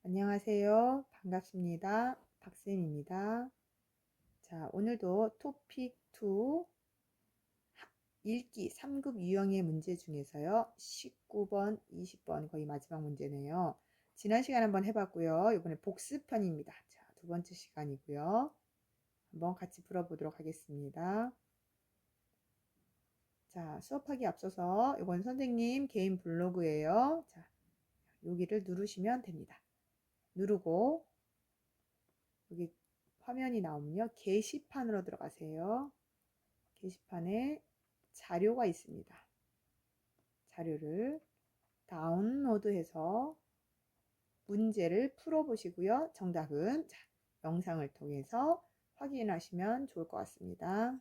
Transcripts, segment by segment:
안녕하세요. 반갑습니다. 박쌤입니다. 자, 오늘도 토픽 2 읽기 3급 유형의 문제 중에서요. 19번, 20번 거의 마지막 문제네요. 지난 시간 한번 해봤고요. 이번에 복습편입니다. 자, 두 번째 시간이고요. 한번 같이 풀어보도록 하겠습니다. 자, 수업하기 앞서서 이건 선생님 개인 블로그예요. 자, 여기를 누르시면 됩니다. 누르고 여기 화면이 나오면요. 게시판으로 들어가세요. 게시판에 자료가 있습니다. 자료를 다운로드해서 문제를 풀어보시고요. 정답은 영상을 통해서 확인하시면 좋을 것 같습니다.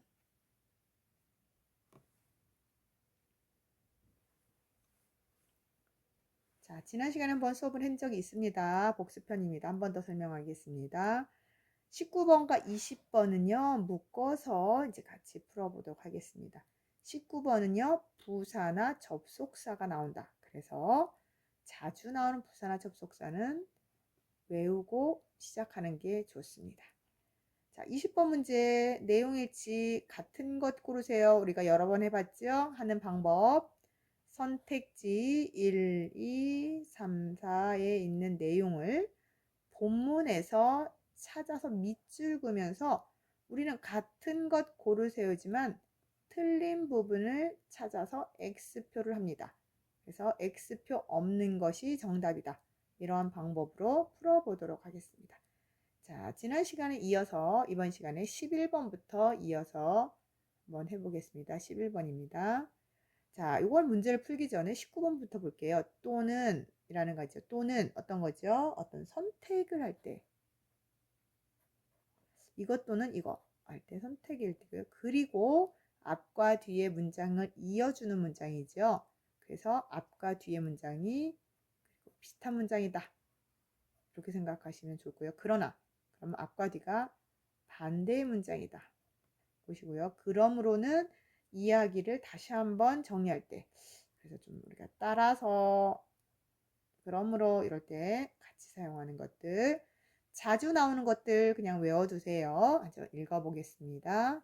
자, 지난 시간에 한번 수업을 한 적이 있습니다. 복습편입니다. 한 번 더 설명하겠습니다. 19번과 20번은요, 묶어서 이제 같이 풀어보도록 하겠습니다. 19번은요, 부사나 접속사가 나온다. 그래서 자주 나오는 부사나 접속사는 외우고 시작하는 게 좋습니다. 자, 20번 문제 내용일치 같은 것 고르세요. 우리가 여러 번 해봤죠? 하는 방법. 선택지 1, 2, 3, 4에 있는 내용을 본문에서 찾아서 밑줄 그으면서 우리는 같은 것 고르세요지만 틀린 부분을 찾아서 X표를 합니다. 그래서 X표 없는 것이 정답이다. 이러한 방법으로 풀어보도록 하겠습니다. 자, 지난 시간에 이어서 이번 시간에 11번부터 이어서 한번 해보겠습니다. 11번입니다. 자, 이걸 문제를 풀기 전에 19번부터 볼게요. 또는 이라는 거죠. 또는 어떤 거죠? 어떤 선택을 할 때. 이것 또는 이거 할 때 선택일 때고요. 그리고 앞과 뒤의 문장을 이어주는 문장이죠. 그래서 앞과 뒤의 문장이 비슷한 문장이다. 이렇게 생각하시면 좋고요. 그러나 그러면 앞과 뒤가 반대의 문장이다. 보시고요. 그러므로는 이야기를 다시 한번 정리할 때 그래서 좀 우리가 따라서 그러므로 이럴 때 같이 사용하는 것들 자주 나오는 것들 그냥 외워두세요. 읽어보겠습니다.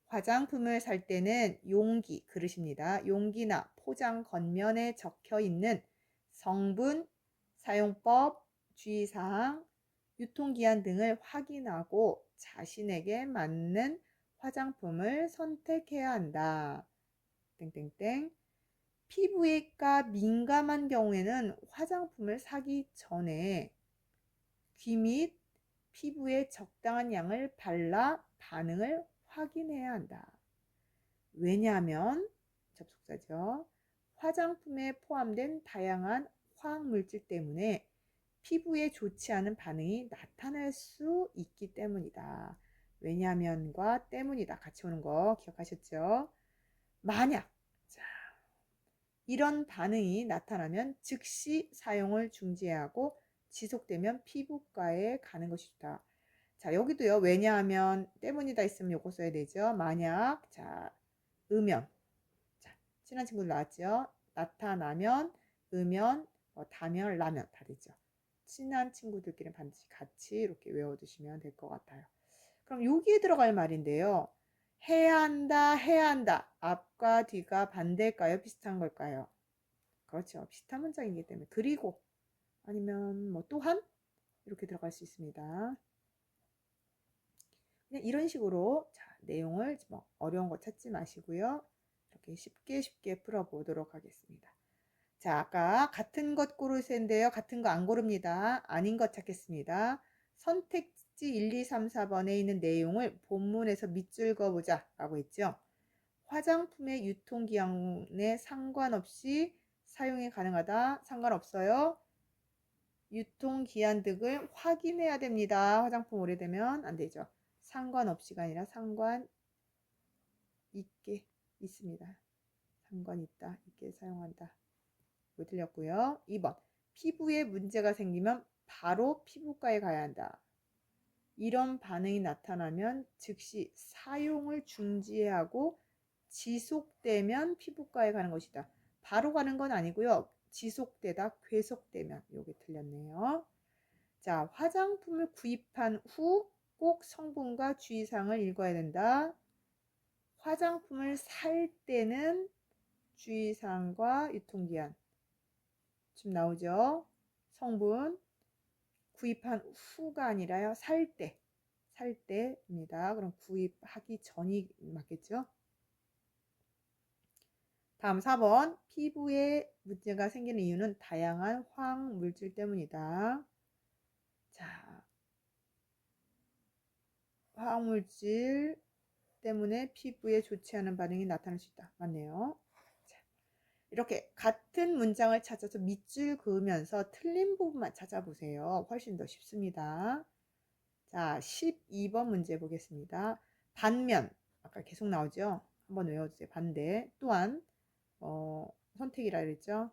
화장품을 살 때는 용기, 그릇입니다. 용기나 포장 겉면에 적혀 있는 성분, 사용법, 주의사항, 유통기한 등을 확인하고 자신에게 맞는 화장품을 선택해야 한다. 땡땡땡. 피부가 민감한 경우에는 화장품을 사기 전에 귀 및 피부에 적당한 양을 발라 반응을 확인해야 한다. 왜냐하면 접속사죠. 화장품에 포함된 다양한 화학물질 때문에 피부에 좋지 않은 반응이 나타날 수 있기 때문이다. 왜냐하면과 때문이다. 같이 오는 거 기억하셨죠? 만약 이런 반응이 나타나면 즉시 사용을 중지하고 지속되면 피부과에 가는 것이 좋다. 자, 여기도요. 왜냐하면 때문이다 있으면 요거 써야 되죠. 만약 으면 친한 친구들 나왔죠. 나타나면 으면 다면 라면 다 되죠. 친한 친구들끼리는 반드시 같이 이렇게 외워두시면 될 것 같아요. 그럼 여기에 들어갈 말인데요. 해야 한다, 해야 한다. 앞과 뒤가 반대일까요? 비슷한 걸까요? 그렇죠. 비슷한 문장이기 때문에 그리고 아니면 뭐 또한 이렇게 들어갈 수 있습니다. 그냥 이런 식으로 내용을 뭐 어려운 거 찾지 마시고요. 이렇게 쉽게 풀어보도록 하겠습니다. 자, 아까 같은 것 고르세인데요. 같은 거 안 고릅니다. 아닌 것 찾겠습니다. 선택지 1, 2, 3, 4번에 있는 내용을 본문에서 밑줄 그어보자 라고 했죠. 화장품의 유통기한에 상관없이 사용이 가능하다. 상관없어요. 유통기한 등을 확인해야 됩니다. 화장품 오래되면 안 되죠. 상관없이가 아니라 상관 있게 있습니다. 상관 있다. 있게 사용한다. 이거 틀렸고요. 2번. 피부에 문제가 생기면 바로 피부과에 가야 한다. 이런 반응이 나타나면 즉시 사용을 중지하고 지속되면 피부과에 가는 것이다. 바로 가는 건 아니고요. 지속되다, 계속되면. 요게 틀렸네요. 자, 화장품을 구입한 후 꼭 성분과 주의사항을 읽어야 된다. 화장품을 살 때는 주의사항과 유통기한 지금 나오죠? 성분 구입한 후가 아니라요. 살 때입니다. 그럼 구입하기 전이 맞겠죠? 다음 4번. 피부에 문제가 생기는 이유는 다양한 화학 물질 때문이다. 자, 화학 물질 때문에 피부에 좋지 않은 반응이 나타날 수 있다. 맞네요. 자, 이렇게 같은 문장을 찾아서 밑줄 그으면서 틀린 부분만 찾아보세요. 훨씬 더 쉽습니다. 자, 12번 문제 보겠습니다. 반면, 아까 계속 나오죠? 한번 외워주세요. 반대. 또한, 선택이라 그랬죠?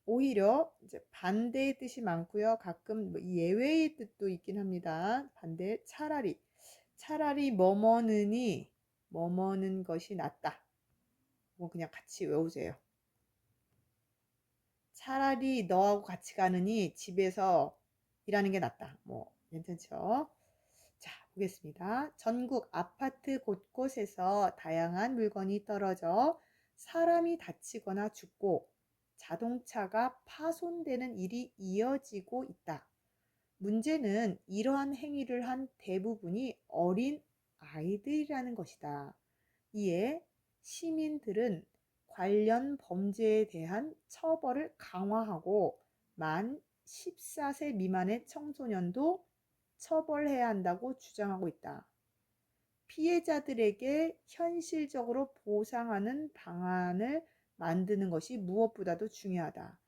오히려 이제 반대의 뜻이 많고요. 가끔 예외의 뜻도 있긴 합니다. 반대, 차라리 뭐뭐는 것이 낫다. 뭐 그냥 같이 외우세요. 차라리 너하고 같이 가느니 집에서 일하는 게 낫다. 뭐 괜찮죠? 자, 보겠습니다. 전국 아파트 곳곳에서 다양한 물건이 떨어져 사람이 다치거나 죽고 자동차가 파손되는 일이 이어지고 있다. 문제는 이러한 행위를 한 대부분이 어린 아이들이라는 것이다. 이에 시민들은 관련 범죄에 대한 처벌을 강화하고 만 14세 미만의 청소년도 처벌해야 한다고 주장하고 있다. 피해자들에게 현실적으로 보상하는 방안을 만드는 것이 무엇보다도 중요하다.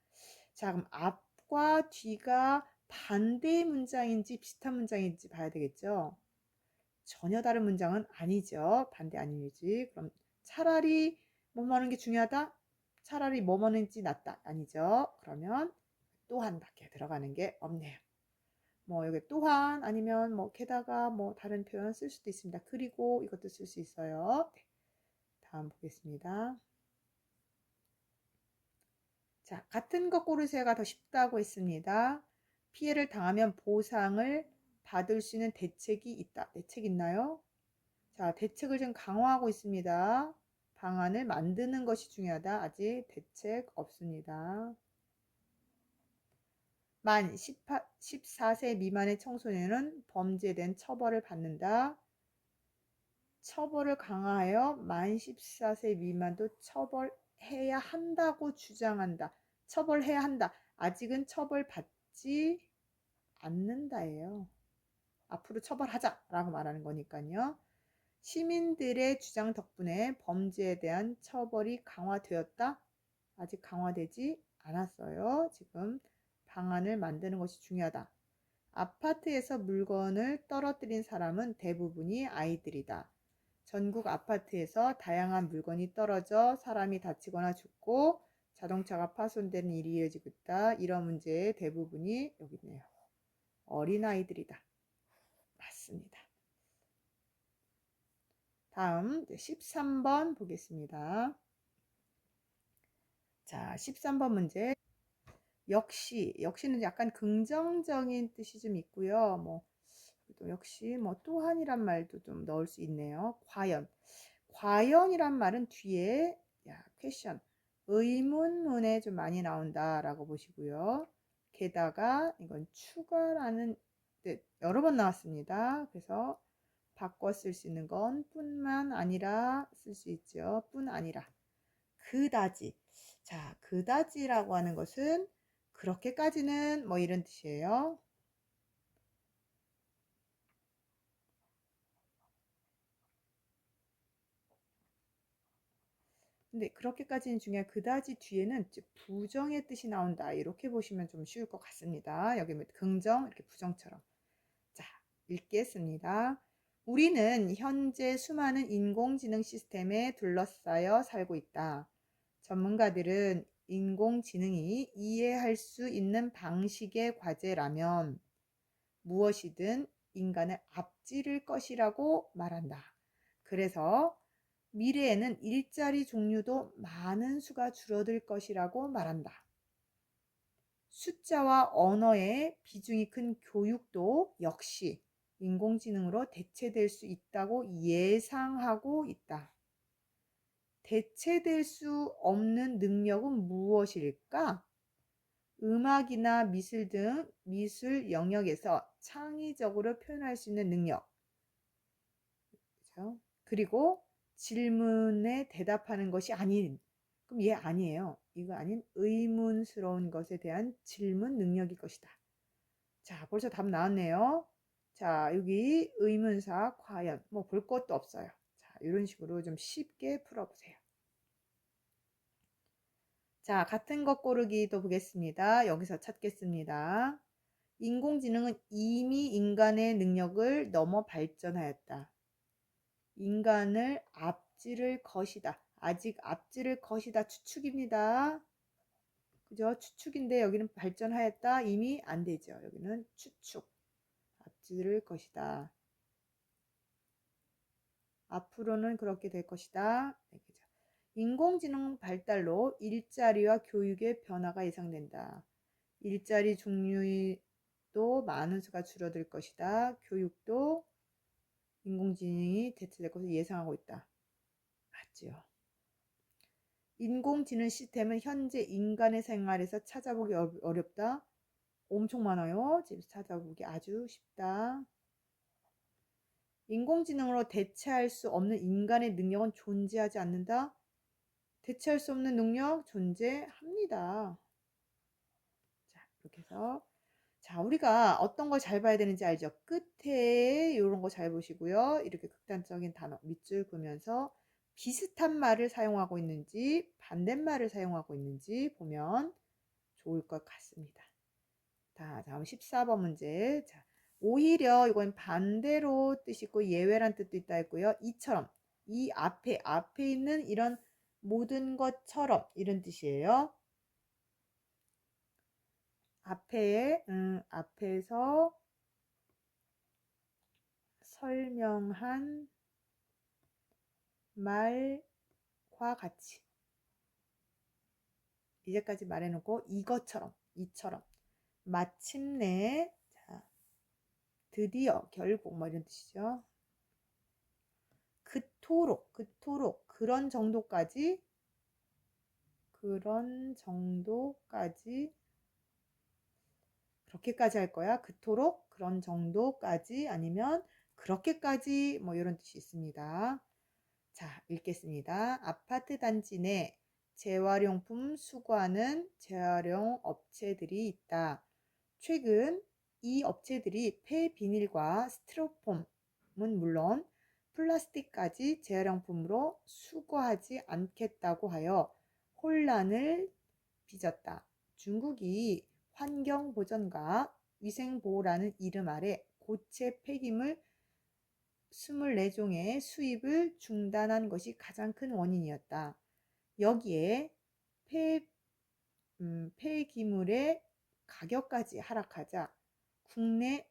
자, 그럼 앞과 뒤가 반대의 문장인지 비슷한 문장인지 봐야 되겠죠? 전혀 다른 문장은 아니죠. 반대 아니지. 그럼 차라리 뭐뭐 하는 게 중요하다? 차라리 뭐뭐 하는지 낫다? 아니죠. 그러면 또한밖에 들어가는 게 없네요. 뭐 여기 또한 아니면 뭐 게다가 뭐 다른 표현 쓸 수도 있습니다. 그리고 이것도 쓸 수 있어요. 네, 다음 보겠습니다. 자, 같은 것 고르세요가 더 쉽다고 했습니다. 피해를 당하면 보상을 받을 수 있는 대책이 있다. 대책 있나요? 자, 대책을 좀 강화하고 있습니다. 방안을 만드는 것이 중요하다. 아직 대책 없습니다. 만 14세 미만의 청소년은 범죄된 처벌을 받는다. 처벌을 강화하여 만 14세 미만도 처벌해야 한다고 주장한다. 처벌해야 한다. 아직은 처벌받지 않는다예요. 앞으로 처벌하자라고 말하는 거니까요. 시민들의 주장 덕분에 범죄에 대한 처벌이 강화되었다. 아직 강화되지 않았어요. 지금 방안을 만드는 것이 중요하다. 아파트에서 물건을 떨어뜨린 사람은 대부분이 아이들이다. 전국 아파트에서 다양한 물건이 떨어져 사람이 다치거나 죽고 자동차가 파손되는 일이 이어지고 있다. 이런 문제의 대부분이 여기 있네요. 어린아이들이다. 맞습니다. 다음 13번 보겠습니다. 자, 13번 문제. 역시는 약간 긍정적인 뜻이 좀 있고요. 뭐 또 역시 뭐 또한이란 말도 좀 넣을 수 있네요. 과연이란 말은 뒤에 퀘션 의문문에 좀 많이 나온다라고 보시고요. 게다가 이건 추가라는 뜻 여러 번 나왔습니다. 그래서 바꿔 쓸 수 있는 건 뿐만 아니라 쓸 수 있죠. 뿐 아니라 그다지. 자, 그다지라고 하는 것은 그렇게까지는 뭐 이런 뜻이에요. 근데 그렇게까지는 중요한 그다지 뒤에는 부정의 뜻이 나온다. 이렇게 보시면 좀 쉬울 것 같습니다. 여기 긍정, 이렇게 부정처럼. 자, 읽겠습니다. 우리는 현재 수많은 인공지능 시스템에 둘러싸여 살고 있다. 전문가들은 인공지능이 이해할 수 있는 방식의 과제라면 무엇이든 인간을 앞지를 것이라고 말한다. 그래서 미래에는 일자리 종류도 많은 수가 줄어들 것이라고 말한다. 숫자와 언어의 비중이 큰 교육도 역시 인공지능으로 대체될 수 있다고 예상하고 있다. 대체될 수 없는 능력은 무엇일까? 음악이나 미술 등 미술 영역에서 창의적으로 표현할 수 있는 능력. 그렇죠? 그리고 질문에 대답하는 것이 아닌, 그럼 얘 아니에요. 이거 아닌 의문스러운 것에 대한 질문 능력일 것이다. 자, 벌써 답 나왔네요. 자, 여기 의문사, 과연, 뭐 볼 것도 없어요. 자, 이런 식으로 좀 쉽게 풀어보세요. 자, 같은 것 고르기도 보겠습니다. 여기서 찾겠습니다. 인공지능은 이미 인간의 능력을 넘어 발전하였다. 인간을 앞지를 것이다. 아직 앞지를 것이다. 추측입니다. 그죠? 추측인데 여기는 발전하였다. 이미 안 되죠. 여기는 추측. 앞지를 것이다. 앞으로는 그렇게 될 것이다. 네, 그죠? 인공지능 발달로 일자리와 교육의 변화가 예상된다. 일자리 종류도 많은 수가 줄어들 것이다. 교육도 인공지능이 대체될 것을 예상하고 있다. 맞지요? 인공지능 시스템은 현재 인간의 생활에서 찾아보기 어렵다. 엄청 많아요. 집에서 찾아보기 아주 쉽다. 인공지능으로 대체할 수 없는 인간의 능력은 존재하지 않는다. 대체할 수 없는 능력 존재합니다. 자, 이렇게 해서 자, 우리가 어떤 걸 잘 봐야 되는지 알죠? 끝에 이런 거 잘 보시고요. 이렇게 극단적인 단어 밑줄 그으면서 비슷한 말을 사용하고 있는지 반대말을 사용하고 있는지 보면 좋을 것 같습니다. 자, 다음 14번 문제. 자, 오히려 이건 반대로 뜻이 있고 예외란 뜻도 있다 했고요. 이처럼 이 앞에 있는 이런 모든 것처럼 이런 뜻이에요. 앞에서 설명한 말과 같이 이제까지 말해놓고 이처럼 마침내 자, 드디어 결국 뭐 이런 뜻이죠. 그토록 그런 정도까지 그렇게까지 할 거야. 그토록 그런 정도까지 아니면 그렇게까지 뭐 이런 뜻이 있습니다. 자, 읽겠습니다. 아파트 단지 내 재활용품 수거하는 재활용 업체들이 있다. 최근 이 업체들이 폐비닐과 스티로폼은 물론 플라스틱까지 재활용품으로 수거하지 않겠다고 하여 혼란을 빚었다. 중국이 환경보전과 위생보호라는 이름 아래 고체 폐기물 24종의 수입을 중단한 것이 가장 큰 원인이었다. 여기에 폐기물의 가격까지 하락하자 국내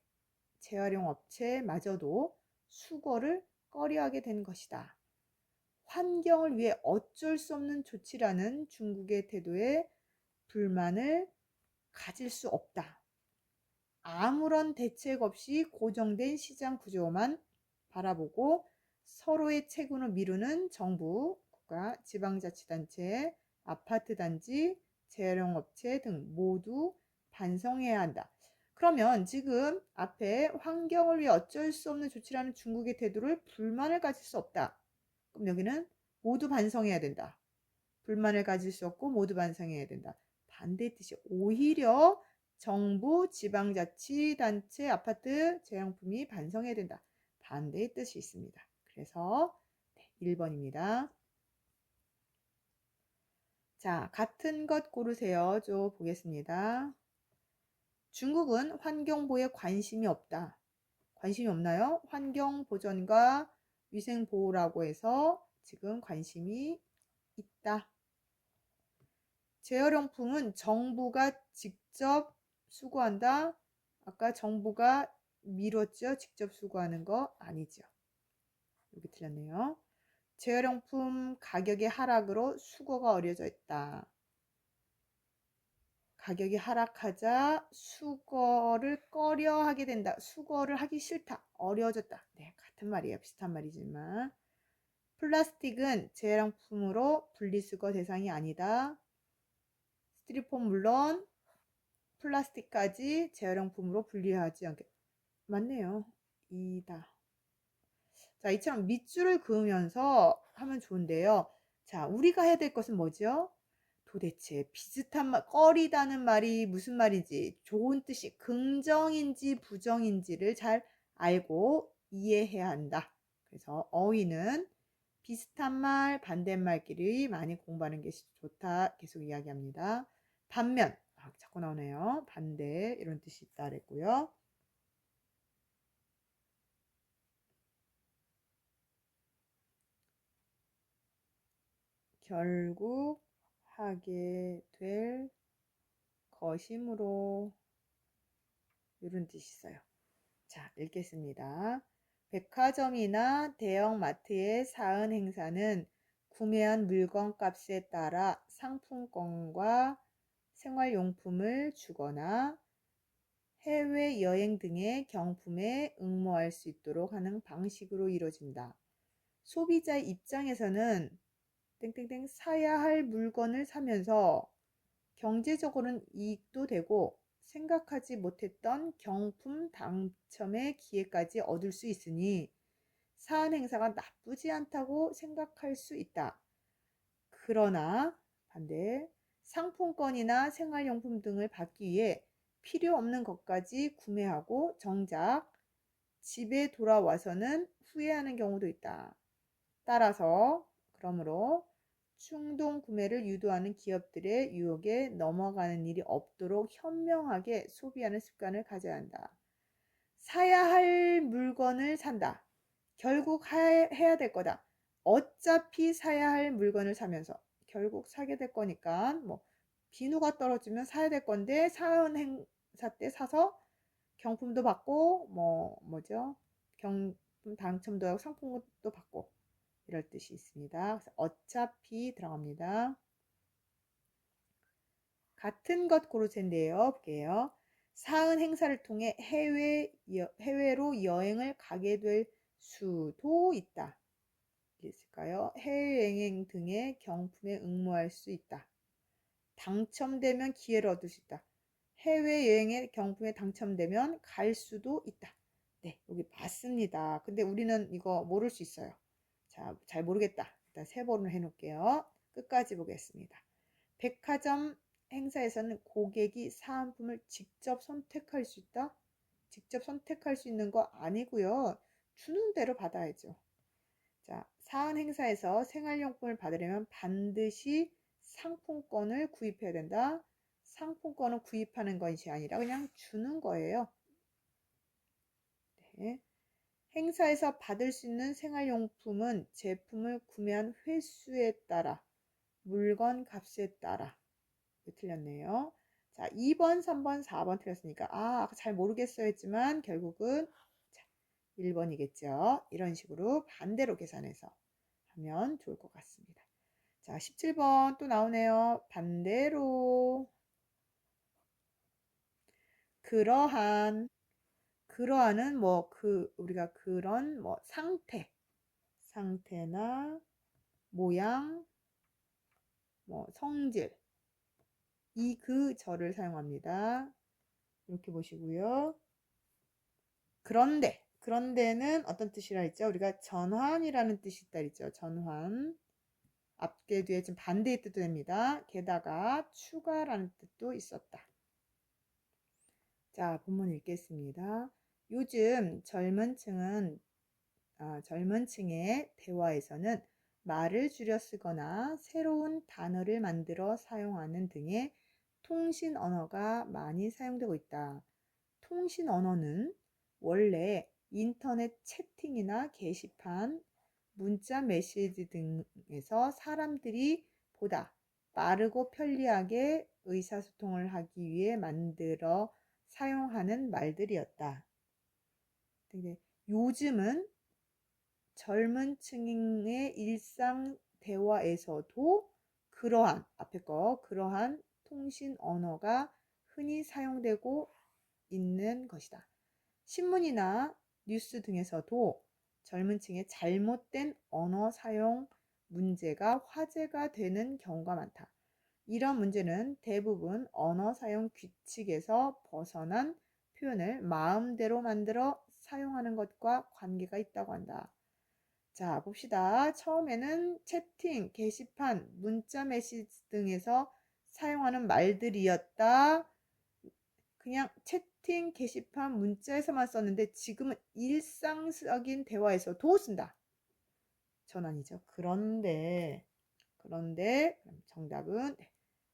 재활용 업체마저도 수거를 꺼려하게 된 것이다. 환경을 위해 어쩔 수 없는 조치라는 중국의 태도에 불만을 가질 수 없다. 아무런 대책 없이 고정된 시장 구조만 바라보고 서로의 채군을 미루는 정부, 국가, 지방자치단체, 아파트 단지, 재활용업체 등 모두 반성해야 한다. 그러면 지금 앞에 환경을 위해 어쩔 수 없는 조치라는 중국의 태도를 불만을 가질 수 없다. 그럼 여기는 모두 반성해야 된다. 불만을 가질 수 없고 모두 반성해야 된다. 반대의 뜻이 오히려 정부, 지방자치단체, 아파트, 재활용품이 반성해야 된다. 반대의 뜻이 있습니다. 그래서 1번입니다. 자, 같은 것 고르세요. 좀 보겠습니다. 중국은 환경보호에 관심이 없다. 관심이 없나요? 환경보전과 위생보호라고 해서 지금 관심이 있다. 재활용품은 정부가 직접 수거한다. 아까 정부가 미뤘죠. 직접 수거하는 거 아니죠. 여기 틀렸네요. 재활용품 가격의 하락으로 수거가 어려져 있다. 가격이 하락하자 수거를 꺼려 하게 된다. 수거를 하기 싫다. 어려워졌다. 네, 같은 말이에요. 비슷한 말이지만. 플라스틱은 재활용품으로 분리수거 대상이 아니다. 스티로폼 물론 플라스틱까지 재활용품으로 분리하지 않게. 맞네요. 이다. 자, 이처럼 밑줄을 그으면서 하면 좋은데요. 자, 우리가 해야 될 것은 뭐죠? 도대체 비슷한 말, 꺼리다는 말이 무슨 말인지, 좋은 뜻이 긍정인지 부정인지를 잘 알고 이해해야 한다. 그래서 어휘는 비슷한 말, 반대말끼리 많이 공부하는 게 좋다. 계속 이야기합니다. 반면, 자꾸 나오네요. 반대, 이런 뜻이 있다 그랬고요. 결국 하게 될 것이므로 이런 뜻이 있어요. 자, 읽겠습니다. 백화점이나 대형 마트의 사은 행사는 구매한 물건 값에 따라 상품권과 생활용품을 주거나 해외여행 등의 경품에 응모할 수 있도록 하는 방식으로 이루어진다. 소비자의 입장에서는 땡땡땡 사야 할 물건을 사면서 경제적으로는 이익도 되고 생각하지 못했던 경품 당첨의 기회까지 얻을 수 있으니 사은 행사가 나쁘지 않다고 생각할 수 있다. 그러나 반대 상품권이나 생활용품 등을 받기 위해 필요 없는 것까지 구매하고 정작 집에 돌아와서는 후회하는 경우도 있다. 따라서 그러므로 충동 구매를 유도하는 기업들의 유혹에 넘어가는 일이 없도록 현명하게 소비하는 습관을 가져야 한다. 사야 할 물건을 산다. 결국 해야 될 거다. 어차피 사야 할 물건을 사면서 결국 사게 될 거니까 뭐 비누가 떨어지면 사야 될 건데 사은 행사 때 사서 경품도 받고 뭐죠? 경품 당첨도 하고 상품도 받고 이럴 뜻이 있습니다. 그래서 어차피 들어갑니다. 같은 것 고르체인데요. 볼게요. 사은 행사를 통해 해외로 여행을 가게 될 수도 있다. 있을까요? 해외여행 등의 경품에 응모할 수 있다. 당첨되면 기회를 얻을 수 있다. 해외여행의 경품에 당첨되면 갈 수도 있다. 네, 여기 맞습니다. 근데 우리는 이거 모를 수 있어요. 자, 잘 모르겠다. 일단 세 번을 해놓을게요. 끝까지 보겠습니다. 백화점 행사에서는 고객이 사은품을 직접 선택할 수 있다? 직접 선택할 수 있는 거 아니고요. 주는 대로 받아야죠. 자, 사은 행사에서 생활용품을 받으려면 반드시 상품권을 구입해야 된다. 상품권을 구입하는 것이 아니라 그냥 주는 거예요. 네. 행사에서 받을 수 있는 생활용품은 제품을 구매한 횟수에 따라 물건 값에 따라 틀렸네요. 자, 2번, 3번, 4번 틀렸으니까 잘 모르겠어 했지만 결국은 1번이겠죠. 이런 식으로 반대로 계산해서 하면 좋을 것 같습니다. 자, 17번 또 나오네요. 반대로 그러한은 우리가 그런 상태나 모양, 성질 그절을 사용합니다. 이렇게 보시고요. 그런데는 어떤 뜻이라 했죠? 우리가 전환이라는 뜻이 있다 했죠. 전환. 앞뒤 뒤에 좀 반대의 뜻도 됩니다. 게다가 추가라는 뜻도 있었다. 자, 본문 읽겠습니다. 요즘 젊은 층의 대화에서는 말을 줄여 쓰거나 새로운 단어를 만들어 사용하는 등의 통신 언어가 많이 사용되고 있다. 통신 언어는 원래 인터넷 채팅이나 게시판, 문자 메시지 등에서 사람들이 보다 빠르고 편리하게 의사소통을 하기 위해 만들어 사용하는 말들이었다. 근데 요즘은 젊은 층의 일상 대화에서도 그러한 통신 언어가 흔히 사용되고 있는 것이다. 신문이나 뉴스 등에서도 젊은 층의 잘못된 언어 사용 문제가 화제가 되는 경우가 많다. 이런 문제는 대부분 언어 사용 규칙에서 벗어난 표현을 마음대로 만들어 사용하는 것과 관계가 있다고 한다. 자, 봅시다. 처음에는 채팅, 게시판, 문자 메시지 등에서 사용하는 말들이었다. 그냥 채팅, 게시판, 문자에서만 썼는데 지금은 일상적인 대화에서도 쓴다. 전환이죠. 그런데 정답은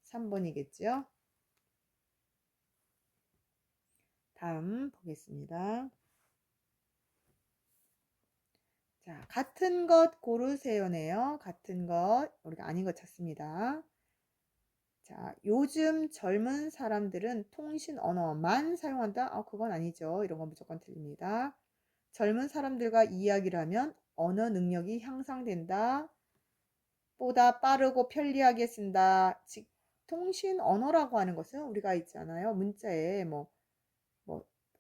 3번이겠죠. 다음 보겠습니다. 자, 같은 것 고르세요네요. 같은 것, 우리가 아닌 것 찾습니다. 자, 요즘 젊은 사람들은 통신 언어만 사용한다? 그건 아니죠. 이런 건 무조건 틀립니다. 젊은 사람들과 이야기를 하면 언어 능력이 향상된다. 보다 빠르고 편리하게 쓴다. 즉, 통신 언어라고 하는 것은 우리가 있잖아요. 문자에 뭐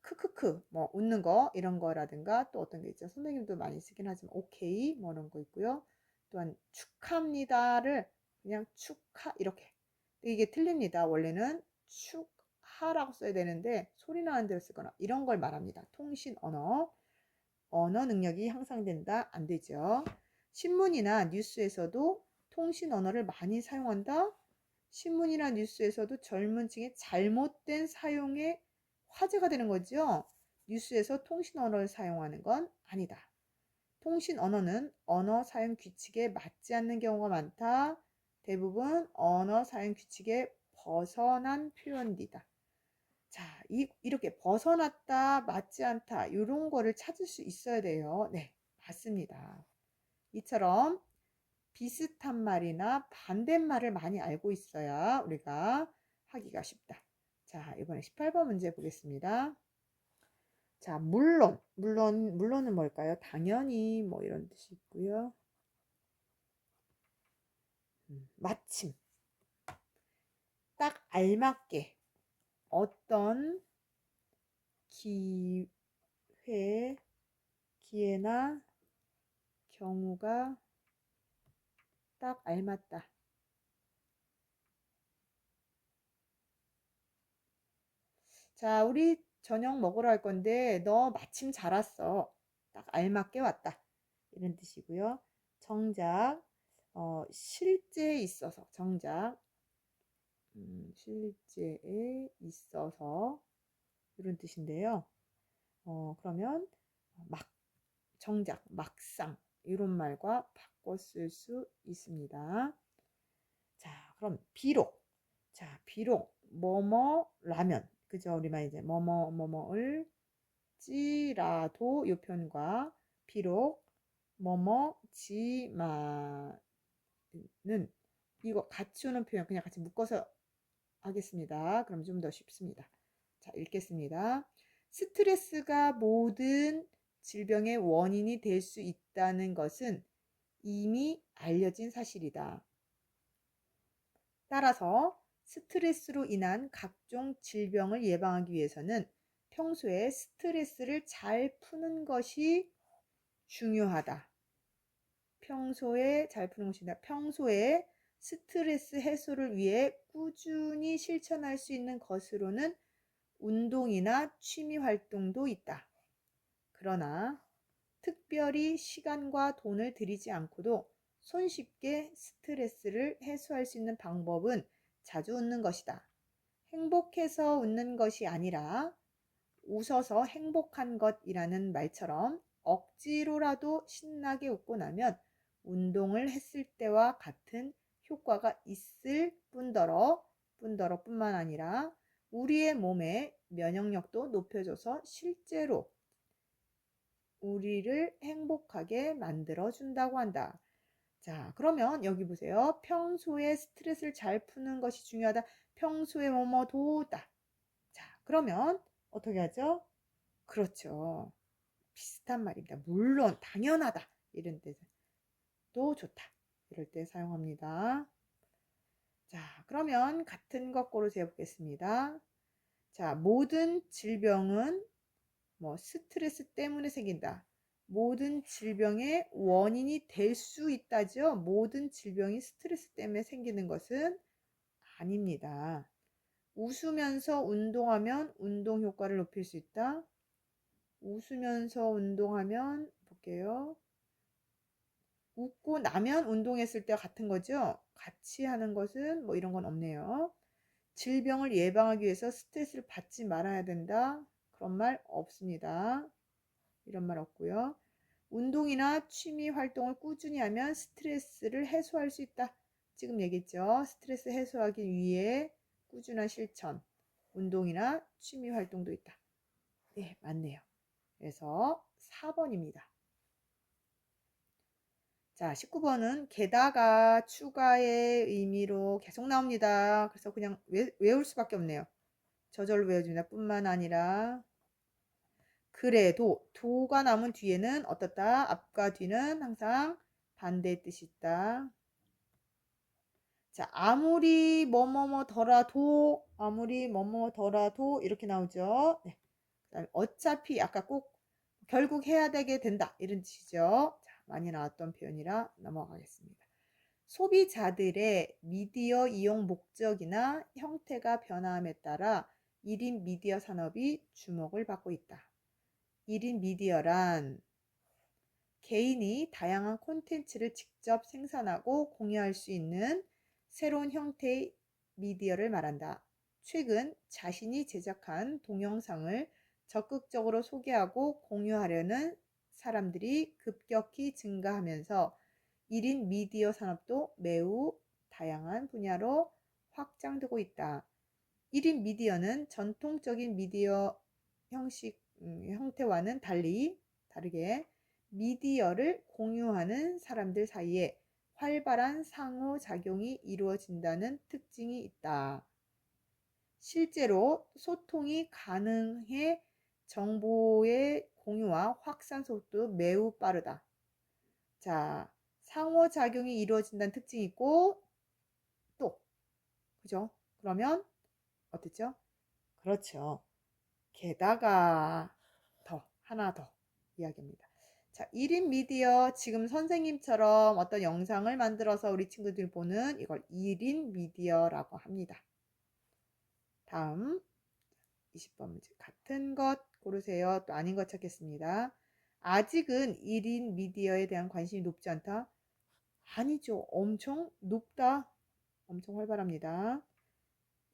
크크크, 웃는 거, 이런 거라든가, 또 어떤 게 있죠. 선생님도 많이 쓰긴 하지만, 오케이, 이런 거 있고요. 또한, 축하합니다를 그냥 축하, 이렇게. 이게 틀립니다. 원래는 축하라고 써야 되는데, 소리 나는 대로 쓰거나, 이런 걸 말합니다. 통신 언어. 언어 능력이 향상된다. 안 되죠. 신문이나 뉴스에서도 통신 언어를 많이 사용한다. 신문이나 뉴스에서도 젊은 층의 잘못된 사용에 화제가 되는 거죠. 뉴스에서 통신 언어를 사용하는 건 아니다. 통신 언어는 언어 사용 규칙에 맞지 않는 경우가 많다. 대부분 언어 사용 규칙에 벗어난 표현이다. 자, 이렇게 벗어났다, 맞지 않다, 이런 거를 찾을 수 있어야 돼요. 네, 맞습니다. 이처럼 비슷한 말이나 반대말을 많이 알고 있어야 우리가 하기가 쉽다. 자, 이번에 18번 문제 보겠습니다. 자, 물론은 뭘까요? 당연히 이런 뜻이 있고요. 마침, 딱 알맞게, 어떤 기회나 경우가 딱 알맞다. 자, 우리 저녁 먹으러 갈 건데 너 마침 잘 왔어. 딱 알맞게 왔다. 이런 뜻이고요. 정작 실제에 있어서, 정작 실제에 있어서, 이런 뜻인데요. 그러면 정작, 막상, 이런 말과 바꿔 쓸 수 있습니다. 자, 그럼 비록. 자, 비록 뭐뭐라면, 그죠? 우리만 이제 뭐뭐을 찌라도, 이 표현과 비록 뭐뭐지만은, 이거 같이 오는 표현 그냥 같이 묶어서 하겠습니다. 그럼 좀 더 쉽습니다. 자, 읽겠습니다. 스트레스가 모든 질병의 원인이 될 수 있다는 것은 이미 알려진 사실이다. 따라서 스트레스로 인한 각종 질병을 예방하기 위해서는 평소에 스트레스를 잘 푸는 것이 중요하다. 평소에 잘 푸는 것이다. 평소에 스트레스 해소를 위해 꾸준히 실천할 수 있는 것으로는 운동이나 취미 활동도 있다. 그러나 특별히 시간과 돈을 들이지 않고도 손쉽게 스트레스를 해소할 수 있는 방법은 자주 웃는 것이다. 행복해서 웃는 것이 아니라 웃어서 행복한 것이라는 말처럼 억지로라도 신나게 웃고 나면 운동을 했을 때와 같은 효과가 있을 뿐더러 뿐만 아니라 우리의 몸의 면역력도 높여줘서 실제로 우리를 행복하게 만들어준다고 한다. 자, 그러면 여기 보세요. 평소에 스트레스를 잘 푸는 것이 중요하다. 평소에 뭐뭐도다. 자, 그러면 어떻게 하죠? 그렇죠. 비슷한 말입니다. 물론, 당연하다. 이런 때도 좋다. 이럴 때 사용합니다. 자, 그러면 같은 것 고로 재보겠습니다. 자, 모든 질병은 뭐 스트레스 때문에 생긴다. 모든 질병의 원인이 될 수 있다죠. 모든 질병이 스트레스 때문에 생기는 것은 아닙니다. 웃으면서 운동하면 운동 효과를 높일 수 있다. 웃으면서 운동하면 볼게요. 웃고 나면 운동했을 때와 같은 거죠. 같이 하는 것은 뭐 이런 건 없네요. 질병을 예방하기 위해서 스트레스를 받지 말아야 된다. 그런 말 없습니다. 이런 말 없고요. 운동이나 취미 활동을 꾸준히 하면 스트레스를 해소할 수 있다. 지금 얘기했죠. 스트레스 해소하기 위해 꾸준한 실천, 운동이나 취미 활동도 있다. 네, 맞네요. 그래서 4번입니다. 자, 19번은 게다가 추가의 의미로 계속 나옵니다. 그래서 그냥 외울 수밖에 없네요. 저절로 외워집니다. 뿐만 아니라 그래도 도가 남은 뒤에는 어떻다? 앞과 뒤는 항상 반대의 뜻이 있다. 자, 아무리 뭐뭐뭐더라도 아무리 뭐뭐더라도 이렇게 나오죠. 네. 그다음에 어차피 아까 꼭 결국 해야 되게 된다 이런 뜻이죠. 자, 많이 나왔던 표현이라 넘어가겠습니다. 소비자들의 미디어 이용 목적이나 형태가 변화함에 따라 1인 미디어 산업이 주목을 받고 있다. 1인 미디어란 개인이 다양한 콘텐츠를 직접 생산하고 공유할 수 있는 새로운 형태의 미디어를 말한다. 최근 자신이 제작한 동영상을 적극적으로 소개하고 공유하려는 사람들이 급격히 증가하면서 1인 미디어 산업도 매우 다양한 분야로 확장되고 있다. 1인 미디어는 전통적인 미디어 형태와는 다르게 미디어를 공유하는 사람들 사이에 활발한 상호작용이 이루어진다는 특징이 있다. 실제로 소통이 가능해 정보의 공유와 확산 속도 매우 빠르다. 자, 상호작용이 이루어진다는 특징이 있고 또 그죠? 그러면 어땠죠? 그렇죠. 게다가 하나 더 이야기합니다. 자, 1인 미디어 지금 선생님처럼 어떤 영상을 만들어서 우리 친구들 보는 이걸 1인 미디어라고 합니다. 다음 20번 문제 같은 것 고르세요. 또 아닌 것 찾겠습니다. 아직은 1인 미디어에 대한 관심이 높지 않다. 아니죠. 엄청 높다. 엄청 활발합니다.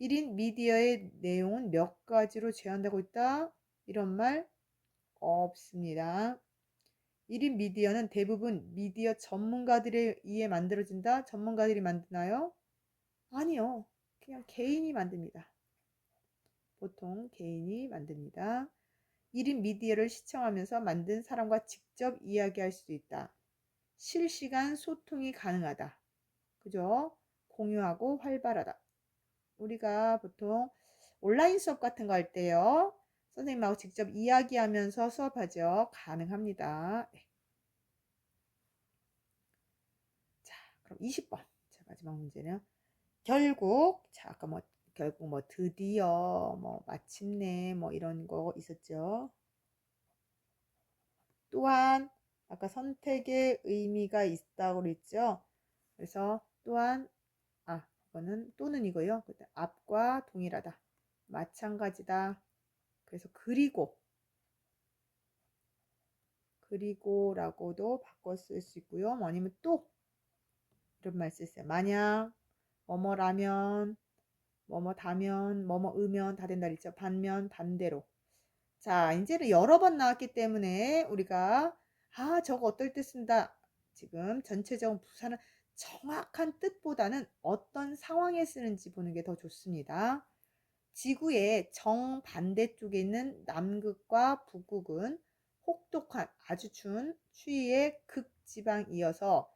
1인 미디어의 내용은 몇 가지로 제한되고 있다. 이런 말 없습니다. 1인 미디어는 대부분 미디어 전문가들에 의해 만들어진다. 전문가들이 만드나요? 아니요. 그냥 개인이 만듭니다. 보통 개인이 만듭니다. 1인 미디어를 시청하면서 만든 사람과 직접 이야기할 수 있다. 실시간 소통이 가능하다. 그죠? 공유하고 활발하다. 우리가 보통 온라인 수업 같은 거 할 때요. 선생님하고 직접 이야기하면서 수업하죠. 가능합니다. 네. 자, 그럼 20번. 자, 마지막 문제는 아까 결국 뭐 드디어 뭐 마침내 뭐 이런 거 있었죠. 또한 아까 선택의 의미가 있다고 그랬죠. 그래서 또한 이거는 또는 이거요. 앞과 동일하다. 마찬가지다. 그래서 그리고라고도 바꿔 쓸 수 있고요. 뭐 아니면 또 이런 말 쓸 수 있어요. 만약 뭐뭐라면 뭐뭐다면 뭐뭐으면 다 된다 그랬죠. 반면 반대로. 자, 이제는 여러 번 나왔기 때문에 우리가 저거 어떨 때 쓴다. 지금 전체적인 부사는 정확한 뜻보다는 어떤 상황에 쓰는지 보는 게 더 좋습니다. 지구의 정반대쪽에 있는 남극과 북극은 혹독한 아주 추운 추위의 극지방이어서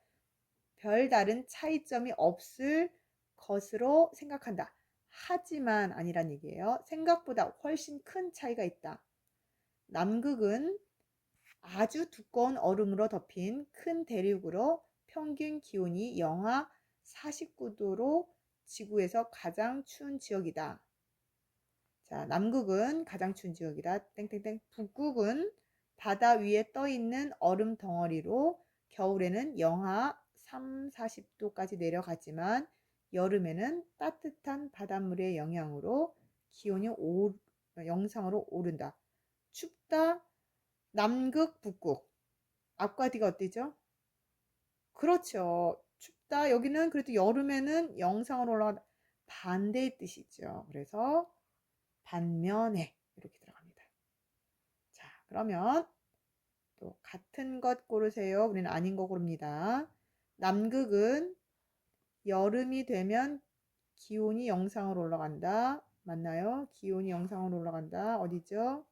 별다른 차이점이 없을 것으로 생각한다. 하지만 아니란 얘기예요. 생각보다 훨씬 큰 차이가 있다. 남극은 아주 두꺼운 얼음으로 덮인 큰 대륙으로 평균 기온이 영하 49도로 지구에서 가장 추운 지역이다. 자, 남극은 가장 추운 지역이다. 땡땡땡. 북극은 바다 위에 떠 있는 얼음 덩어리로 겨울에는 영하 3, 40도까지 내려가지만 여름에는 따뜻한 바닷물의 영향으로 기온이 영상으로 오른다. 춥다. 남극, 북극. 앞과 뒤가 어때죠? 그렇죠. 춥다. 여기는 그래도 여름에는 영상으로 올라간다. 반대의 뜻이죠. 그래서 반면에 이렇게 들어갑니다. 자, 그러면 또 같은 것 고르세요. 우리는 아닌 거 고릅니다. 남극은 여름이 되면 기온이 영상으로 올라간다. 맞나요? 기온이 영상으로 올라간다. 어디죠?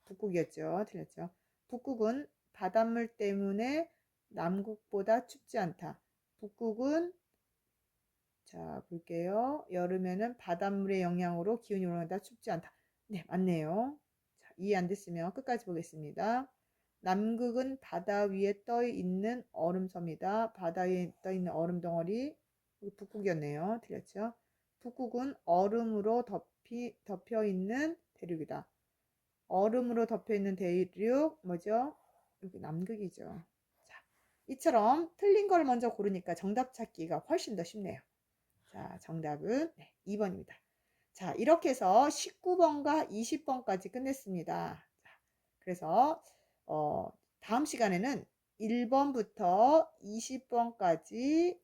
북극이었죠. 틀렸죠. 북극은 바닷물 때문에 남극보다 춥지 않다. 북극은 자, 볼게요. 여름에는 바닷물의 영향으로 기온이 올라간다. 춥지 않다. 네, 맞네요. 자, 이해 안 됐으면 끝까지 보겠습니다. 남극은 바다 위에 떠 있는 얼음섬이다. 바다 위에 떠 있는 얼음 덩어리. 북극이었네요. 틀렸죠? 북극은 얼음으로 덮여 있는 대륙이다. 얼음으로 덮여 있는 대륙 뭐죠? 여기 남극이죠. 자, 이처럼 틀린 걸 먼저 고르니까 정답 찾기가 훨씬 더 쉽네요. 자, 정답은 2번입니다. 자, 이렇게 해서 19번과 20번까지 끝냈습니다. 자, 그래서 다음 시간에는 1번부터 20번까지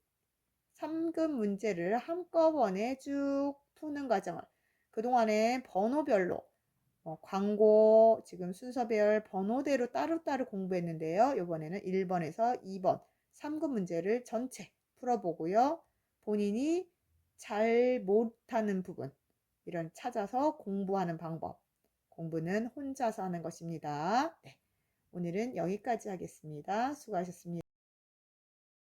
3급 문제를 한꺼번에 쭉 푸는 과정을 그동안에 번호별로 광고 지금 순서별 번호대로 따로따로 공부했는데요. 이번에는 1번에서 2번 3급 문제를 전체 풀어보고요. 본인이 잘 못하는 부분 이런 찾아서 공부하는 방법 공부는 혼자서 하는 것입니다. 네, 오늘은 여기까지 하겠습니다. 수고하셨습니다.